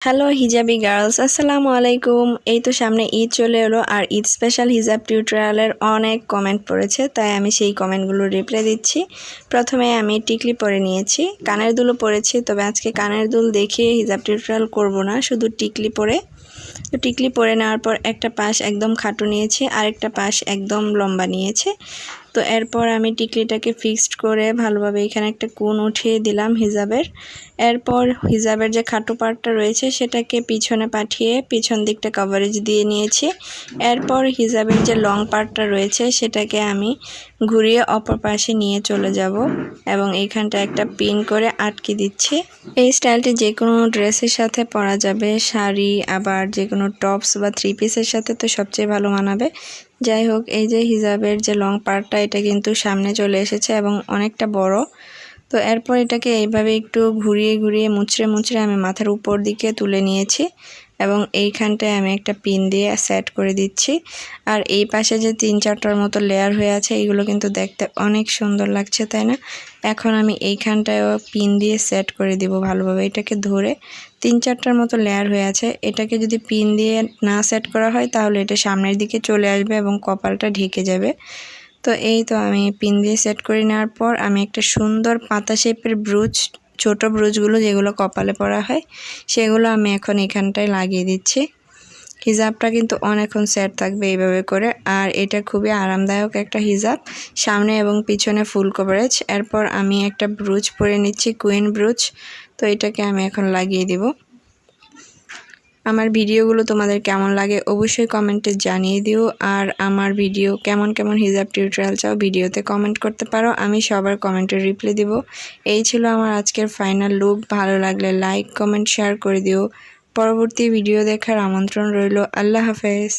Hello hijabi girls, আসসালামু আলাইকুম। এই তো সামনে ঈদ চলে এলো আর ঈদ স্পেশাল হিজাব টিউটোরিয়ালের অনেক কমেন্ট পড়েছে, তাই আমি সেই কমেন্টগুলো রিপ্লাই দিচ্ছি। প্রথমে আমি টিকলি পরে নিয়েছি, কানের দুলও পরেছি, তবে আজকে কানের দুল দেখিয়ে হিজাব টিউটোরিয়াল করব না, শুধু টিকলি পরে। তো টিকলি পরে নেওয়ার পর একটা পাশ একদম খাটো নিয়েছি, আরেকটা পাশ একদম লম্বা নিয়েছি। তো এরপর আমি টিকলিটাকে ফিক্সড করে ভালোভাবে এখানে একটা কোণ উঠিয়ে দিলাম হিজাবের। এরপর হিজাবের যে খাটো পার্টটা রয়েছে সেটাকে পিছনে পাঠিয়ে পিছন দিকটা কভারেজ দিয়ে নিয়েছি। এরপর হিজাবের যে লং পার্টটা রয়েছে সেটাকে আমি ঘুরিয়ে অপর পাশে নিয়ে চলে যাব এবং এইখানটা একটা পিন করে আটকে দিচ্ছি। এই স্টাইলটি যে কোনো ড্রেসের সাথে পরা যাবে, শাড়ি, আবার যে কোনো টপস বা থ্রি পিসের সাথে তো সবচেয়ে ভালো মানাবে। যাই হোক, এই যে হিজাবের যে লং পার্টটা এটা কিন্তু সামনে চলে এসেছে এবং অনেকটা বড়। তো এরপর এটাকে এইভাবে একটু ঘুরিয়ে ঘুরিয়ে মুচড়ে আমি মাথার উপর দিকে তুলে নিয়েছি এবং এইখানটায় আমি একটা পিন দিয়ে সেট করে দিচ্ছি। আর এই পাশে যে 3-4টার মতো লেয়ার হয়ে আছে এগুলো কিন্তু দেখতে অনেক সুন্দর লাগছে, তাই না? এখন আমি এইখানটায়ও পিন দিয়ে সেট করে দিব ভালোভাবে। এটাকে ধরে 3-4টার মতো লেয়ার হয়ে আছে, এটাকে যদি পিন দিয়ে না সেট করা হয় তাহলে এটা সামনের দিকে চলে আসবে এবং কপালটা ঢেকে যাবে। তো এই তো আমি পিন দিয়ে সেট করে নেওয়ার পর আমি একটা সুন্দর পাতা শেপের ব্রুচ, ছোট ব্রুচগুলো যেগুলো কপালে পরা হয় সেগুলো আমি এখন এখানটায় লাগিয়ে দিচ্ছি। হিজাবটা কিন্তু অনেকক্ষণ সেট থাকবে এইভাবে করে, আর এটা খুবই আরামদায়ক একটা হিজাব, সামনে এবং পিছনে ফুল কভারেজ। এরপর আমি একটা ব্রুচ পরে নিচ্ছি, কুইন ব্রুচ। তো এটাকে আমি এখন লাগিয়ে দিব। আমার ভিডিওগুলো তোমাদের কেমন লাগে অবশ্যই কমেন্টে জানিয়ে দিও, আর আমার ভিডিও কেমন কেমন হিজাব টিউটোরিয়াল চাও ভিডিওতে কমেন্ট করতে পারো, আমি সবার কমেন্টের রিপ্লাই দিব। এই ছিল আমার আজকের ফাইনাল লুক। ভালো লাগলে লাইক, কমেন্ট, শেয়ার করে দিও। পরবর্তী ভিডিও দেখার আমন্ত্রণ রইল। আল্লাহ হাফেজ।